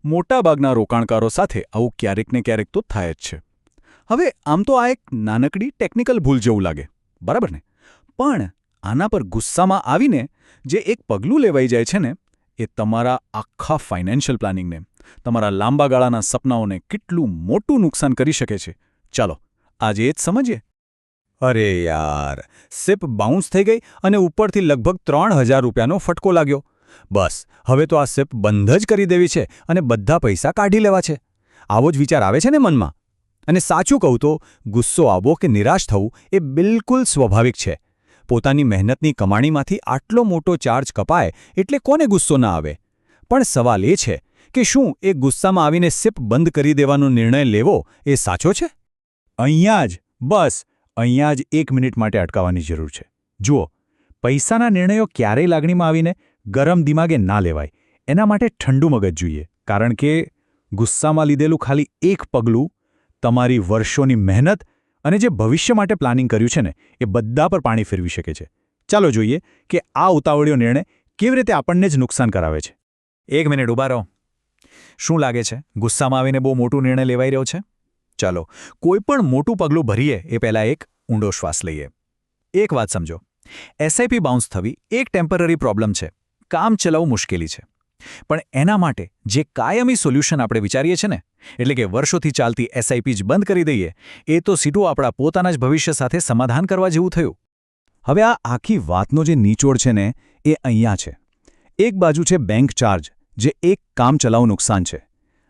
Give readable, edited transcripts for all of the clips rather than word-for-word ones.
મોટાભાગના રોકાણકારો સાથે આવું ક્યારેક ને ક્યારેક તો થાય જ છે. હવે આમ તો આ એક નાનકડી ટેકનિકલ ભૂલ જેવું લાગે, બરાબર ને? પણ આના પર ગુસ્સામાં આવીને જે એક પગલું લેવાઈ જાય છે ને, એ તમારા આખા ફાઇનાન્શિયલ પ્લાનિંગને, તમારા લાંબા ગાળાના સપનાઓને કેટલું મોટું નુકસાન કરી શકે છે. ચાલો આજે જ સમજીએ. અરે યાર, સિપ બાઉન્સ થઈ ગઈ અને ઉપરથી લગભગ 3000 રૂપિયાનો ફટકો લાગ્યો. બસ હવે તો આ સિપ બંધ જ કરી દેવી છે અને બધા પૈસા કાઢી લેવા છે. આવો જ વિચાર આવે છે ને મનમાં? અને સાચું કહું તો ગુસ્સો આવવો કે નિરાશ થવું એ બિલકુલ સ્વાભાવિક છે. પોતાની મહેનતની કમાણીમાંથી આટલો મોટો ચાર્જ કપાય એટલે કોને ગુસ્સો ના આવે? પણ સવાલ એ છે કે શું એ ગુસ્સામાં આવીને સિપ બંધ કરી દેવાનો નિર્ણય લેવો એ સાચો છે? અહીંયા જ 1 મિનિટ માટે અટકાવવાની જરૂર છે. જુઓ, પૈસાના નિર્ણયો ક્યારેય લાગણીમાં આવીને ગરમ દિમાગે ના લેવાય. એના માટે ઠંડુ મગજ જોઈએ. કારણ કે ગુસ્સામાં લીધેલું ખાલી એક પગલું તમારી વર્ષોની મહેનત અને જે ભવિષ્ય માટે પ્લાનિંગ કર્યું છે ને, એ બધા પર પાણી ફેરવી શકે છે. ચાલો જોઈએ કે આ ઉતાવળિયો નિર્ણય કેવી રીતે આપણને જ નુકસાન કરાવે છે. 1 મિનિટ ઊભા રહો. શું લાગે છે, ગુસ્સામાં આવીને બહુ મોટો નિર્ણય લેવાઈ રહ્યો છે? ચાલો, કોઈ પણ મોટું પગલું ભરીએ એ પહેલાં એક ઊંડો શ્વાસ લઈએ. એક વાત સમજો, એસઆઈપી બાઉન્સ થવી એક ટેમ્પરરી પ્રોબ્લેમ છે, કામ ચલાવવું મુશ્કેલી છે. પણ એના માટે જે કાયમી સોલ્યુશન આપણે વિચારીએ છીએ ને, એટલે કે વર્ષોથી ચાલતી એસઆઈપી જ બંધ કરી દઈએ, એ તો સીધું આપણા પોતાના જ ભવિષ્ય સાથે સમાધાન કરવા જેવું થયું. હવે આ આખી વાતનો જે નિચોડ છે ને, એ અહીંયા છે. એક બાજુ છે બેંક ચાર્જ, જે એક કામ ચલાઉ નુકસાન છે,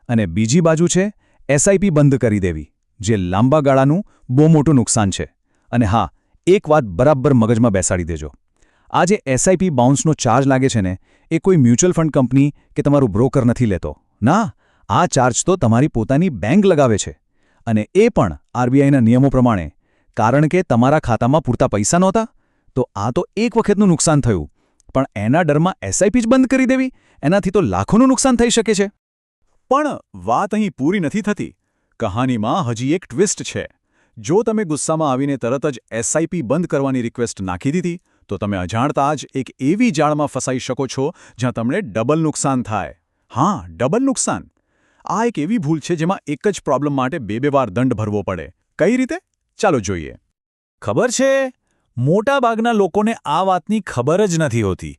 અને બીજી બાજુ છે એસઆઈપી બંધ કરી દેવી, જે લાંબા ગાળાનું બહુ મોટું નુકસાન છે. અને હા, એક વાત બરાબર મગજમાં બેસાડી દેજો. આ જે એસઆઈપી બાઉન્સનો ચાર્જ લાગે છે ને, એ કોઈ મ્યુચ્યુઅલ ફંડ કંપની કે તમારું બ્રોકર નથી લેતો. ના, આ ચાર્જ તો તમારી પોતાની બેંક લગાવે છે. અને એ પણ આરબીઆઈના નિયમો પ્રમાણે. કારણ કે તમારા ખાતામાં પૂરતા પૈસા નહોતા, તો આ તો એક વખતનું નુકસાન થયું. પણ એના ડરમાં એસઆઈપી જ બંધ કરી દેવી, એનાથી તો લાખોનું નુકસાન થઈ શકે છે. પણ વાત અહીં પૂરી નથી થતી. કહાનીમાં હજી એક ટ્વિસ્ટ છે. જો તમે ગુસ્સામાં આવીને તરત જ એસઆઈપી બંધ કરવાની રિક્વેસ્ટ નાખી દીધી, તો તમે અજાણતા જ એક એવી જાળમાં ફસાઈ શકો છો જ્યાં તમને ડબલ નુકસાન થાય. હા, ડબલ નુકસાન. આ એક એવી ભૂલ છે જેમાં એક જ પ્રોબ્લેમ માટે બે વાર દંડ ભરવો પડે. કઈ રીતે? ચાલો જોઈએ. ખબર છે, મોટાભાગના લોકોને આ વાતની ખબર જ નથી હોતી.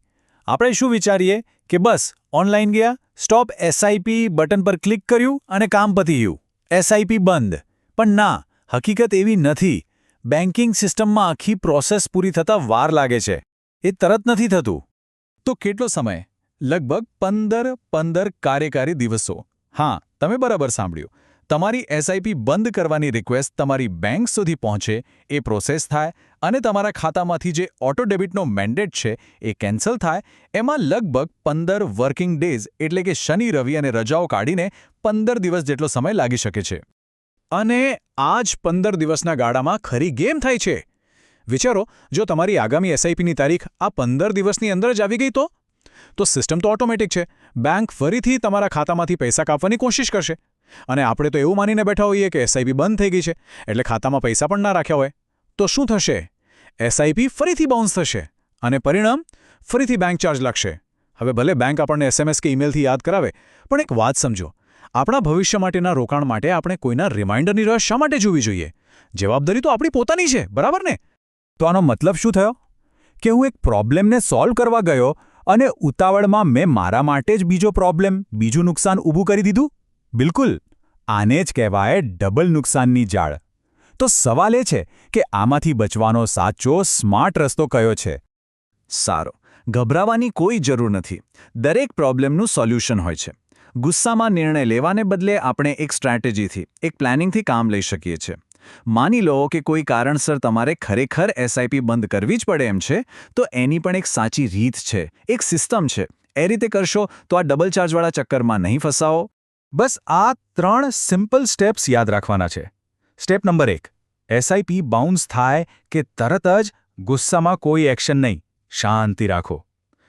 આપણે શું વિચારીએ કે બસ ઓનલાઈન ગયા, સ્ટોપ એસઆઈપી બટન પર ક્લિક કર્યું અને કામ પતી ગયું, એસઆઈપી બંધ. પણ ના, હકીકત એવી નથી. બેન્કિંગ સિસ્ટમમાં આખી પ્રોસેસ પૂરી થતાં વાર લાગે છે. એ તરત નથી થતું. તો કેટલો સમય? લગભગ 15 કાર્યકારી દિવસો. હા, તમે બરાબર સાંભળ્યું. તમારી એસઆઈપી બંધ કરવાની રિક્વેસ્ટ તમારી બેંક સુધી પહોંચે, એ પ્રોસેસ થાય અને તમારા ખાતામાંથી જે ઓટો ડેબિટનો મેન્ડેટ છે એ કેન્સલ થાય, એમાં લગભગ 15 વર્કિંગ ડેઝ એટલે કે શનિ, રવિ અને રજાઓ કાઢીને 15 દિવસ જેટલો સમય લાગી શકે છે. અને આ જ 15 દિવસના ગાળામાં ખરી ગેમ થાય છે. વિચારો, જો તમારી આગામી એસઆઈપીની તારીખ આ 15 દિવસની અંદર જ આવી ગઈ તો સિસ્ટમ તો ઓટોમેટિક છે. બેંક ફરીથી તમારા ખાતામાંથી પૈસા કાપવાની કોશિશ કરશે. અને આપણે તો એવું માનીને બેઠા હોઈએ કે એસઆઈપી બંધ થઈ ગઈ છે, એટલે ખાતામાં પૈસા પણ ના રાખ્યા હોય. તો શું થશે? એસઆઈપી ફરીથી બાઉન્સ થશે અને પરિણામ ફરીથી બેંક ચાર્જ લાગશે. હવે ભલે બેંક આપણને એસએમએસ કે ઈમેલથી યાદ કરાવે, પણ એક વાત સમજો, આપણા ભવિષ્ય માટેના રોકાણ માટે આપણે કોઈના રિમાઇન્ડરની રાહ શા માટે જોવી જોઈએ? જવાબદારી તો આપણી પોતાની છે, બરાબર ને? તો આનો મતલબ શું થયો? કે હું એક પ્રોબ્લેમને સોલ્વ કરવા ગયો અને ઉતાવળમાં મેં મારા માટે જ બીજું નુકસાન ઊભું કરી દીધું? બિલકુલ. આને જ કહેવાય ડબલ નુકસાનની જાળ. તો સવાલ એ છે કે આમાંથી બચવાનો સાચો સ્માર્ટ રસ્તો કયો છે? સારો, ગભરાવાની કોઈ જરૂર નથી. દરેક પ્રોબ્લેમનું સોલ્યુશન હોય છે. ગુસ્સામાં નિર્ણય લેવાને બદલે આપણે એક સ્ટ્રેટેજીથી, એક પ્લાનિંગથી કામ લઈ શકીએ છીએ. માની લો કે કોઈ કારણસર તમારે ખરેખર એસઆઈપી બંધ કરવી જ પડે એમ છે, તો એની પણ એક સાચી રીત છે, એક સિસ્ટમ છે. એ રીતે કરશો તો આ ડબલ ચાર્જવાળા ચક્કરમાં નહીં ફસાવો. બસ આ 3 સિમ્પલ સ્ટેપ્સ યાદ રાખવાના છે. સ્ટેપ નંબર 1, એસઆઈપી બાઉન્સ થાય કે તરત જ ગુસ્સામાં કોઈ એક્શન નહીં, શાંતિ રાખો.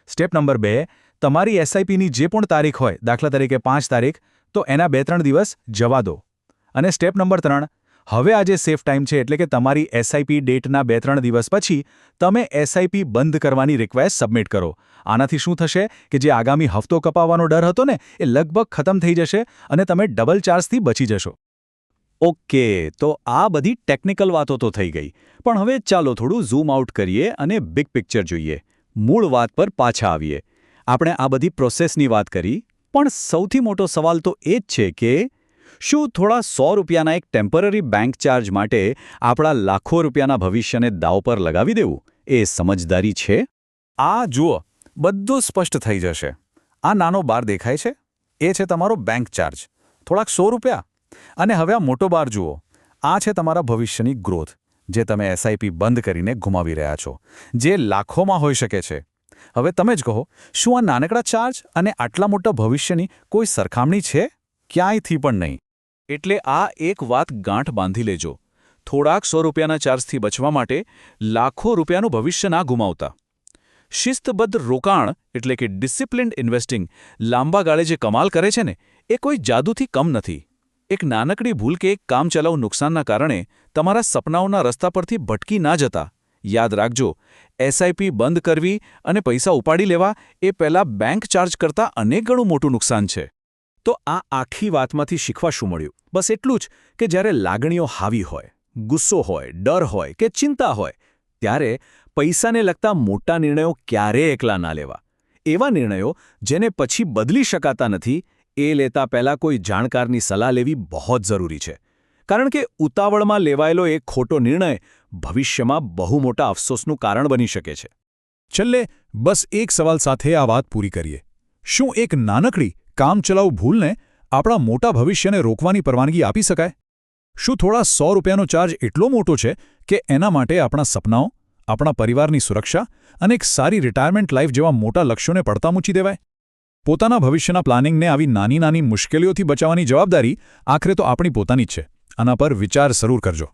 સ્ટેપ નંબર 2, તમારી એસઆઈપીની જે પણ તારીખ હોય, દાખલા તરીકે 5 તારીખ, તો એના 2-3 દિવસ જવા દો. અને સ્ટેપ નંબર 3, હવે આજે સેફ ટાઈમ છે એટલે કે તમારી એસઆઈપી ડેટના 2-3 દિવસ પછી તમે એસઆઈપી બંધ કરવાની રિક્વેસ્ટ સબમિટ કરો. આનાથી શું થશે કે જે આગામી હફતો કપાવવાનો ડર હતો ને એ લગભગ ખતમ થઈ જશે અને તમે ડબલ ચાર્જથી બચી જશો. ઓકે, તો આ બધી ટેકનિકલ વાતો તો થઈ ગઈ, પણ હવે ચાલો થોડું ઝૂમ આઉટ કરીએ અને બિગ પિક્ચર જોઈએ. મૂળ વાત પર પાછા આવીએ. આપણે આ બધી પ્રોસેસની વાત કરી, પણ સૌથી મોટો સવાલ તો એ જ છે કે શું થોડા 100 રૂપિયાના એક ટેમ્પરરી બેંક ચાર્જ માટે આપણા લાખો રૂપિયાના ભવિષ્યને દાવ પર લગાવી દેવું એ સમજદારી છે? આ જુઓ, બધું સ્પષ્ટ થઈ જશે. આ નાનો બાર દેખાય છે એ છે તમારો બેંક ચાર્જ, થોડાક 100 રૂપિયા. અને હવે આ મોટો બાર જુઓ, આ છે તમારા ભવિષ્યની ગ્રોથ, જે તમે એસઆઈપી બંધ કરીને ગુમાવી રહ્યા છો, જે લાખોમાં હોઈ શકે છે. હવે તમે જ કહો, શું આ નાનકડા ચાર્જ અને આટલા મોટા ભવિષ્યની કોઈ સરખામણી છે? ક્યાંયથી પણ નહીં. એટલે આ એક વાત ગાંઠ બાંધી લેજો. થોડાક 100 રૂપિયાના ચાર્જથી બચવા માટે લાખો રૂપિયાનું ભવિષ્ય ના ગુમાવતા. શિસ્તબદ્ધ રોકાણ એટલે કે ડિસિપ્લિન્ડ ઇન્વેસ્ટિંગ લાંબા ગાળે જે કમાલ કરે છે ને, એ કોઈ જાદુથી કમ નથી. એક નાનકડી ભૂલ કે એક કામચલાઉ નુકસાનના કારણે તમારા સપનાઓના રસ્તા પરથી ભટકી ના જતા. યાદ રાખજો, એસઆઈપી બંધ કરવી અને પૈસા ઉપાડી લેવા એ પહેલાં બેંક ચાર્જ કરતાં અનેક ગણું મોટું નુકસાન છે. તો આ આખી વાતમાંથી શીખવા શું મળ્યું? બસ એટલું જ કે જ્યારે લાગણીઓ હાવી હોય, ગુસ્સો હોય, ડર હોય કે ચિંતા હોય, ત્યારે પૈસાને લગતા મોટા નિર્ણયો ક્યારેય એકલા ના લેવા. એવા નિર્ણયો જેને પછી બદલી શકાતા નથી, એ લેતા પહેલાં કોઈ જાણકારની સલાહ લેવી બહુ જ જરૂરી છે. કારણ કે ઉતાવળમાં લેવાયેલો એક ખોટો નિર્ણય ભવિષ્યમાં બહુ મોટા અફસોસનું કારણ બની શકે છે. છેલ્લે બસ એક સવાલ સાથે આ વાત પૂરી કરીએ. શું એક નાનકડી કામચલાઉ ભૂલને આપણા મોટા ભવિષ્યને રોકવાની પરવાનગી આપી શકાય? શું થોડા 100 રૂપિયાનો ચાર્જ એટલો મોટો છે કે એના માટે આપણા સપનાઓ, આપણા પરિવારની સુરક્ષા અને એક સારી રિટાયરમેન્ટ લાઈફ જેવા મોટા લક્ષ્યોને પડતા મૂકી દેવાય? પોતાના ભવિષ્યના પ્લાનિંગને આવી નાની નાની મુશ્કેલીઓથી બચાવવાની જવાબદારી આખરે તો આપણી પોતાની જ છે. આના પર વિચાર જરૂર કરજો.